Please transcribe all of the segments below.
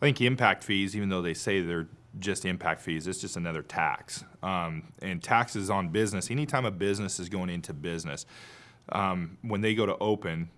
I think impact fees, even though they say they're just impact fees, it's just another tax. And taxes on business, anytime a business is going into business, when they go to open,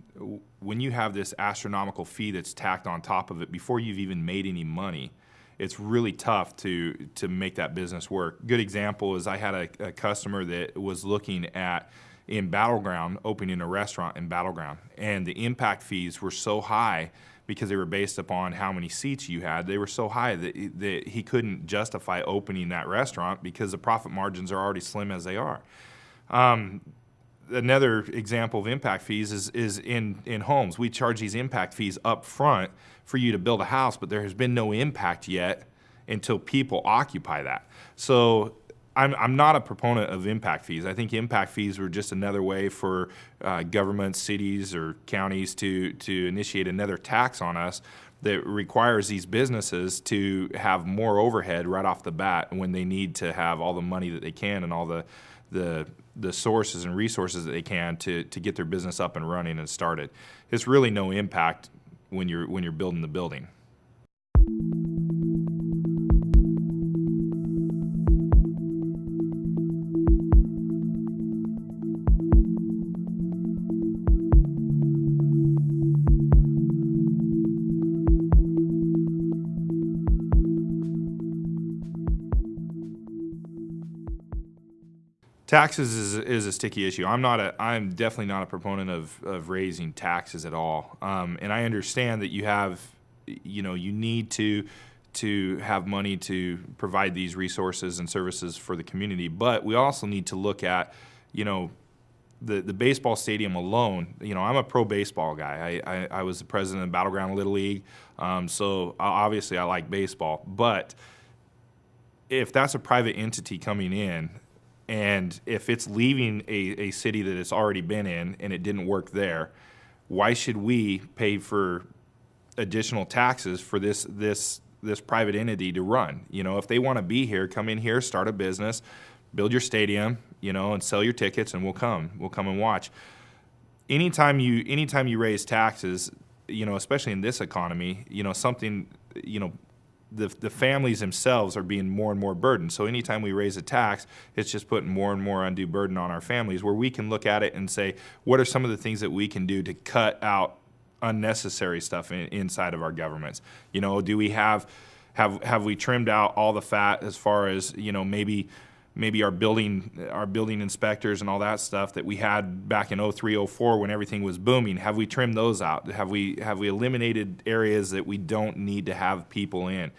when you have this astronomical fee that's tacked on top of it before you've even made any money, it's really tough to make that business work. Good example is I had a customer that was looking at in Battleground, opening a restaurant in Battleground, and the impact fees were so high because they were based upon how many seats you had. They were so high that he couldn't justify opening that restaurant because the profit margins are already slim as they are. Another example of impact fees is in homes. We charge these impact fees up front for you to build a house, but there has been no impact yet until people occupy that. So I'm not a proponent of impact fees. I think impact fees were just another way for governments, cities, or counties to initiate another tax on us that requires these businesses to have more overhead right off the bat when they need to have all the money that they can and all the sources and resources that they can to get their business up and running and started. It's really no impact when you're building the building. Taxes is a sticky issue. I'm definitely not a proponent of raising taxes at all. And I understand that you need to have money to provide these resources and services for the community. But we also need to look at, the baseball stadium alone. I'm a pro baseball guy. I was the president of Battleground Little League, so obviously I like baseball. But if that's a private entity coming in, and if it's leaving a city that it's already been in and it didn't work there, why should we pay for additional taxes for this private entity to run? If they want to be here, come in here, start a business, build your stadium, and sell your tickets, and we'll come and watch. Anytime you raise taxes, especially in this economy, the families themselves are being more and more burdened. So anytime we raise a tax, it's just putting more and more undue burden on our families, where we can look at it and say, what are some of the things that we can do to cut out unnecessary stuff inside of our governments? Do we have we trimmed out all the fat as far as, maybe our building inspectors and all that stuff that we had back in 03, 04 when everything was booming? Have we trimmed those out? Have we eliminated areas that we don't need to have people in?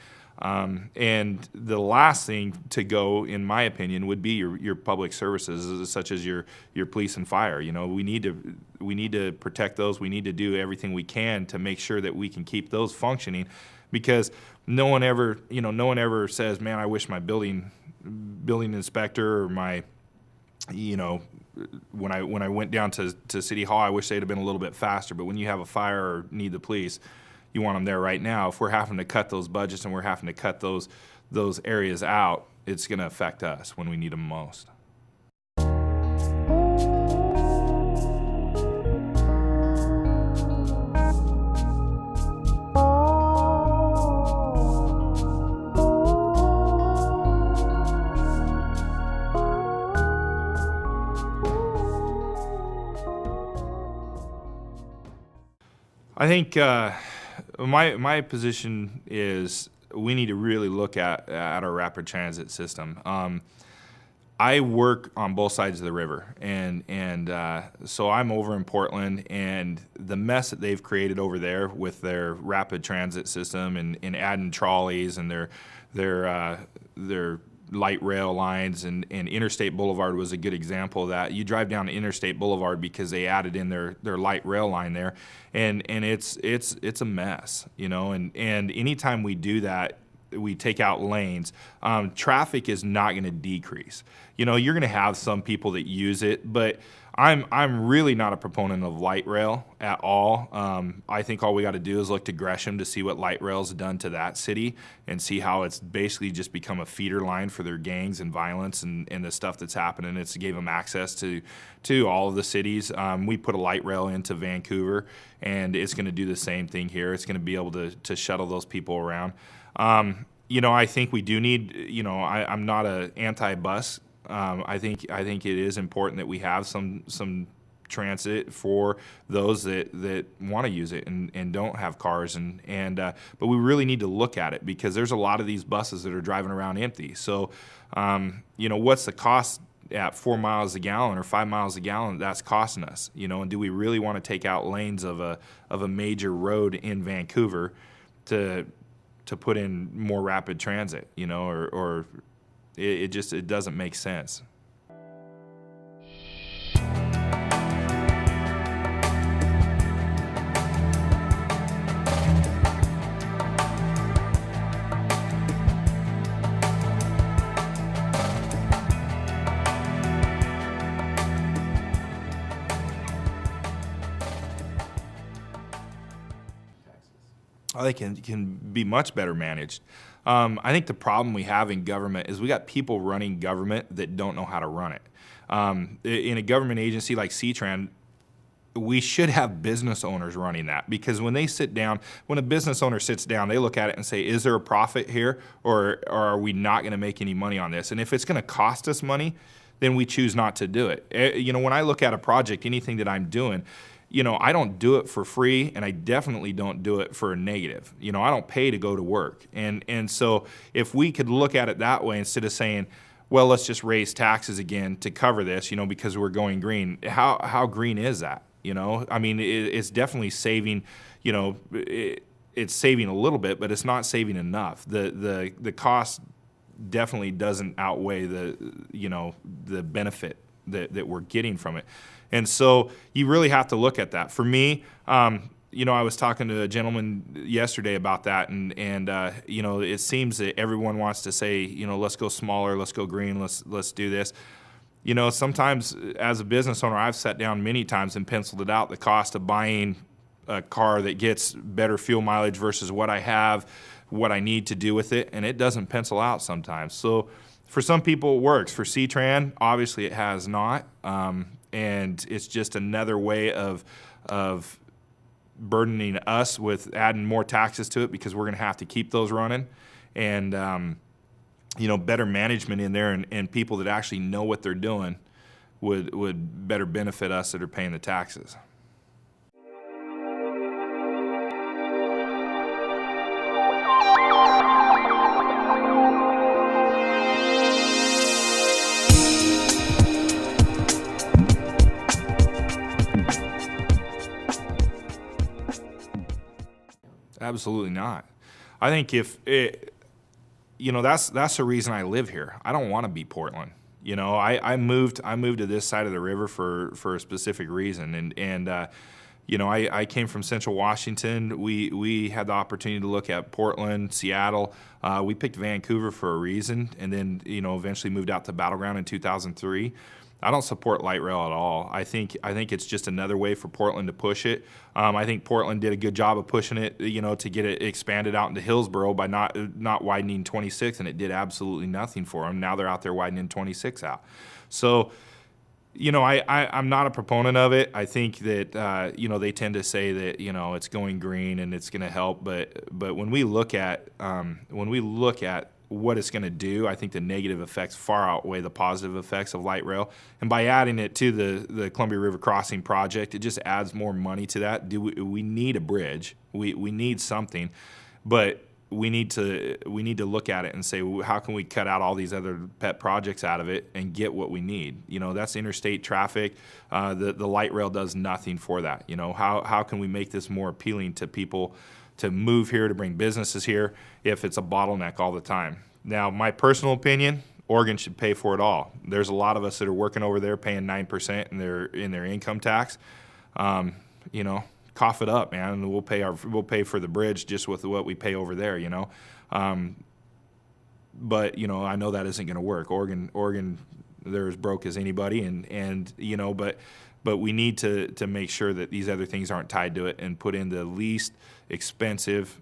And the last thing to go, in my opinion, would be your public services, such as your police and fire. We need to protect those. We need to do everything we can to make sure that we can keep those functioning, because no one ever says, man, I wish my building inspector or my, when I went down to City Hall, I wish they'd have been a little bit faster. But when you have a fire or need the police, you want them there right now. If we're having to cut those budgets and we're having to cut those areas out, it's going to affect us when we need them most. I think my position is we need to really look at our rapid transit system. I work on both sides of the river, and so I'm over in Portland, and the mess that they've created over there with their rapid transit system and adding trolleys and their light rail lines, and Interstate Boulevard was a good example of that. You drive down to Interstate Boulevard because they added in their light rail line there, and it's a mess, and anytime we do that, we take out lanes, traffic is not going to decrease. You're going to have some people that use it, but I'm really not a proponent of light rail at all. I think all we got to do is look to Gresham to see what light rail's done to that city and see how it's basically just become a feeder line for their gangs and violence and the stuff that's happening. It's gave them access to all of the cities. We put a light rail into Vancouver, and it's going to do the same thing here. It's going to be able to shuttle those people around. I think we do need, I'm not an anti-bus. I think it is important that we have some transit for those that want to use it and don't have cars but we really need to look at it because there's a lot of these buses that are driving around empty. So what's the cost at 4 miles a gallon or 5 miles a gallon that's costing us? And do we really want to take out lanes of a major road in Vancouver to put in more rapid transit? Or it doesn't make sense. I think it can be much better managed. I think the problem we have in government is we got people running government that don't know how to run it. In a government agency like CTRAN, we should have business owners running that, because when they sit down, when a business owner sits down, they look at it and say, is there a profit here, or are we not going to make any money on this? And if it's going to cost us money, then we choose not to do it. When I look at a project, anything that I'm doing, I don't do it for free, and I definitely don't do it for a negative. I don't pay to go to work. And so if we could look at it that way instead of saying, well, let's just raise taxes again to cover this, because we're going green. How green is that? It's definitely saving, it's saving a little bit, but it's not saving enough. The cost definitely doesn't outweigh the benefit that we're getting from it. And so you really have to look at that. For me, I was talking to a gentleman yesterday about that, and it seems that everyone wants to say, let's go smaller, let's go green, let's do this. Sometimes as a business owner, I've sat down many times and penciled it out, the cost of buying a car that gets better fuel mileage versus what I have, what I need to do with it, and it doesn't pencil out sometimes. So for some people it works. For CTRAN, obviously it has not. And it's just another way of burdening us with adding more taxes to it, because we're going to have to keep those running. And, better management in there and people that actually know what they're doing would better benefit us that are paying the taxes. Absolutely not. I think if it, that's the reason I live here. I don't want to be Portland. I moved to this side of the river for a specific reason, and I came from Central Washington. We had the opportunity to look at Portland, Seattle. We picked Vancouver for a reason, and then eventually moved out to Battleground in 2003. I don't support light rail at all. I think it's just another way for Portland to push it. I think Portland did a good job of pushing it, to get it expanded out into Hillsboro by not widening 26, and it did absolutely nothing for them. Now they're out there widening 26 out. So, I'm not a proponent of it. I think that they tend to say that it's going green and it's going to help, but when we look at what it's going to do, I think the negative effects far outweigh the positive effects of light rail. And by adding it to the Columbia River Crossing project, it just adds more money to that. We need a bridge. We need something, but we need to look at it and say, well, how can we cut out all these other pet projects out of it and get what we need? That's interstate traffic. The light rail does nothing for that. How can we make this more appealing to people to move here, to bring businesses here, if it's a bottleneck all the time? Now, my personal opinion, Oregon should pay for it all. There's a lot of us that are working over there paying 9% in their income tax. Cough it up, man, and we'll pay for the bridge just with what we pay over there. But I know that isn't going to work. Oregon, they're as broke as anybody, but but we need to make sure that these other things aren't tied to it and put in the least expensive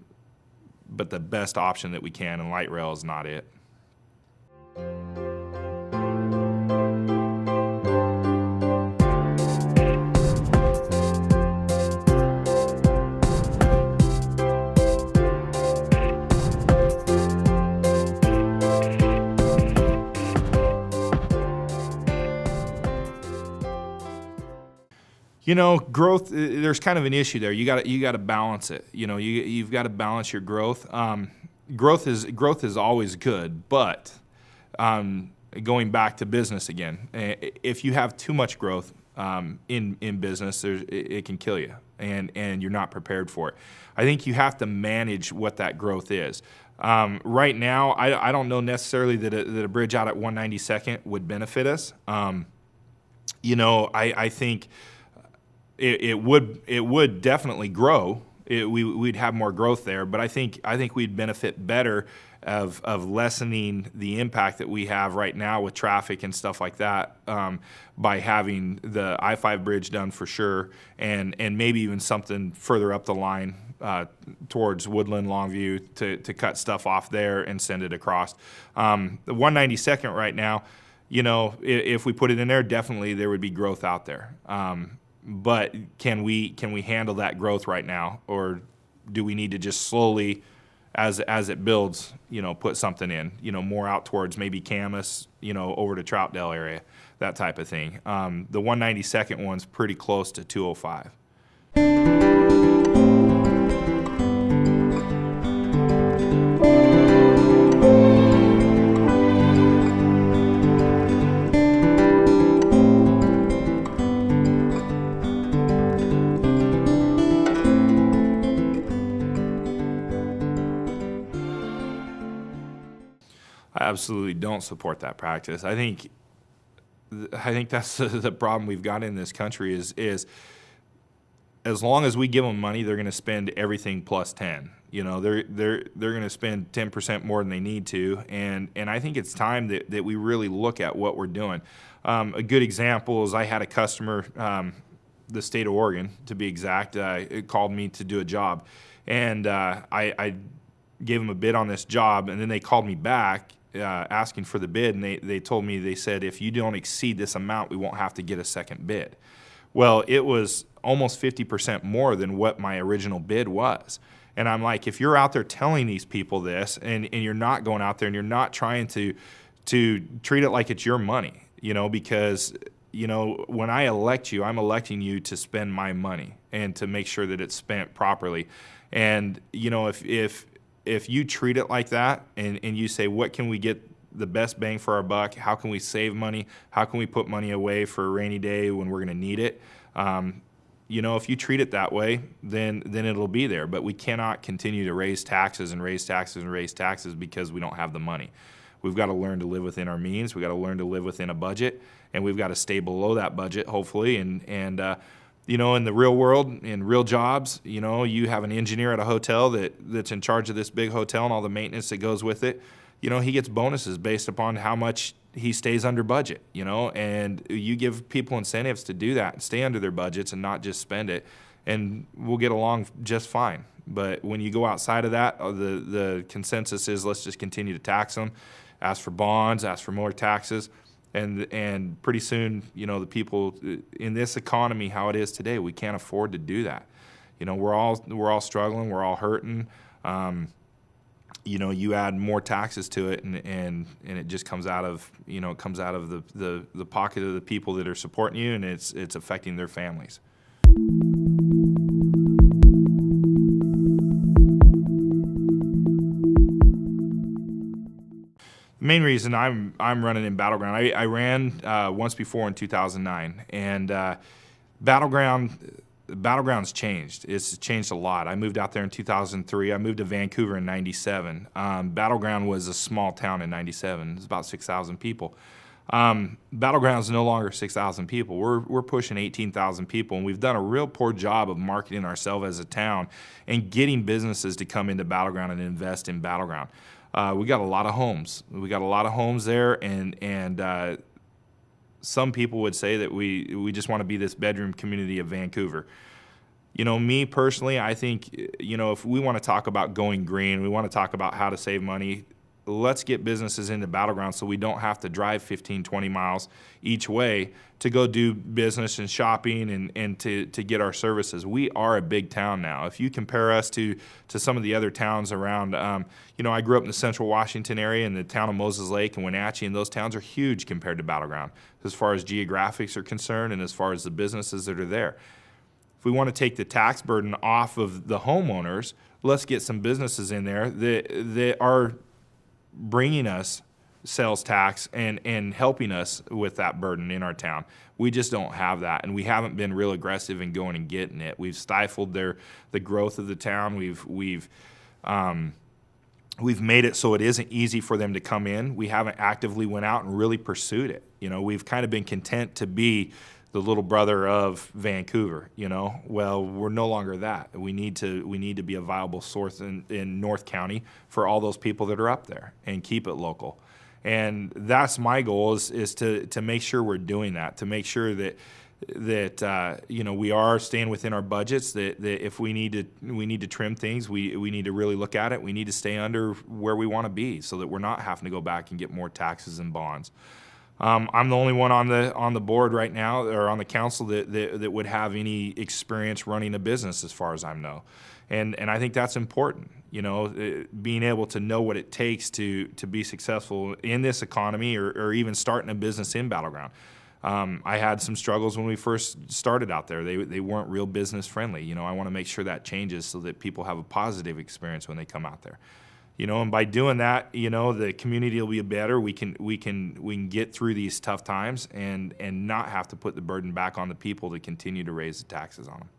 but the best option that we can, and light rail is not it. Growth, there's kind of an issue there. You got to balance it. You've got to balance your growth. Growth is always good, but going back to business again, if you have too much growth in business, it can kill you, and you're not prepared for it. I think you have to manage what that growth is. Right now, I don't know necessarily that a bridge out at 192nd would benefit us. I think it would definitely grow. We'd have more growth there, but I think we'd benefit better of lessening the impact that we have right now with traffic and stuff like that by having the I-5 bridge done for sure, and maybe even something further up the line towards Woodland, Longview to cut stuff off there and send it across. The 192nd right now, if we put it in there, definitely there would be growth out there. But can we handle that growth right now, or do we need to just slowly, as it builds, put something in, more out towards maybe Camas, over to Troutdale area, that type of thing. The 192nd one's pretty close to 205. I absolutely don't support that practice. I think that's the problem we've got in this country is as long as we give them money, they're going to spend everything plus 10. They're going to spend 10% more than they need to, and I think it's time that we really look at what we're doing. A good example is I had a customer, the state of Oregon to be exact, it called me to do a job, and I gave them a bid on this job, and then they called me back asking for the bid, and they told me, they said, if you don't exceed this amount, we won't have to get a second bid. Well, it was almost 50% more than what my original bid was. And I'm like, if you're out there telling these people this, and you're not going out there and you're not trying to treat it like it's your money, because when I elect you, I'm electing you to spend my money and to make sure that it's spent properly. And if you treat it like that, and you say, what can we get the best bang for our buck? How can we save money? How can we put money away for a rainy day when we're going to need it? If you treat it that way, then it'll be there. But we cannot continue to raise taxes and raise taxes and raise taxes because we don't have the money. We've got to learn to live within our means. We've got to learn to live within a budget, and we've got to stay below that budget, hopefully. And in the real world, in real jobs, you have an engineer at a hotel that's in charge of this big hotel and all the maintenance that goes with it. He gets bonuses based upon how much he stays under budget, and you give people incentives to do that and stay under their budgets and not just spend it, and we'll get along just fine. But when you go outside of that, the consensus is let's just continue to tax them, ask for bonds, ask for more taxes. And pretty soon, the people in this economy, how it is today, we can't afford to do that. We're all struggling, we're all hurting. You add more taxes to it, and it just comes out of the pocket of the people that are supporting you, and it's affecting their families. The main reason I'm running in Battleground, I ran once before in 2009, and Battleground's changed. It's changed a lot. I moved out there in 2003. I moved to Vancouver in 97. Battleground was a small town in 97. It's about 6,000 people. Battleground's no longer 6,000 people. We're pushing 18,000 people, and we've done a real poor job of marketing ourselves as a town and getting businesses to come into Battleground and invest in Battleground. We got a lot of homes. We got a lot of homes there, and some people would say that we just want to be this bedroom community of Vancouver. Me personally, I think, if we want to talk about going green, we want to talk about how to save money, let's get businesses into Battleground so we don't have to drive 15, 20 miles each way to go do business and shopping and to get our services. We are a big town now. If you compare us to some of the other towns around, I grew up in the central Washington area, and the town of Moses Lake and Wenatchee, and those towns are huge compared to Battleground as far as geographics are concerned and as far as the businesses that are there. If we want to take the tax burden off of the homeowners, let's get some businesses in there that are bringing us sales tax and helping us with that burden in our town. We just don't have that, and we haven't been real aggressive in going and getting it. We've stifled the growth of the town. We've made it so it isn't easy for them to come in. We haven't actively went out and really pursued it. We've kind of been content to be the little brother of Vancouver. Well, we're no longer that. We need to be a viable source in North County for all those people that are up there and keep it local. And that's my goal is to make sure we're doing that, to make sure that we are staying within our budgets, that if we need to trim things, we need to really look at it. We need to stay under where we want to be so that we're not having to go back and get more taxes and bonds. I'm the only one on the board right now, or on the council, that would have any experience running a business, as far as I know, and I think that's important. Being able to know what it takes to be successful in this economy, or even starting a business in Battleground. I had some struggles when we first started out there. They weren't real business friendly. I want to make sure that changes so that people have a positive experience when they come out there. And by doing that, the community will be better. We can get through these tough times and not have to put the burden back on the people to continue to raise the taxes on them.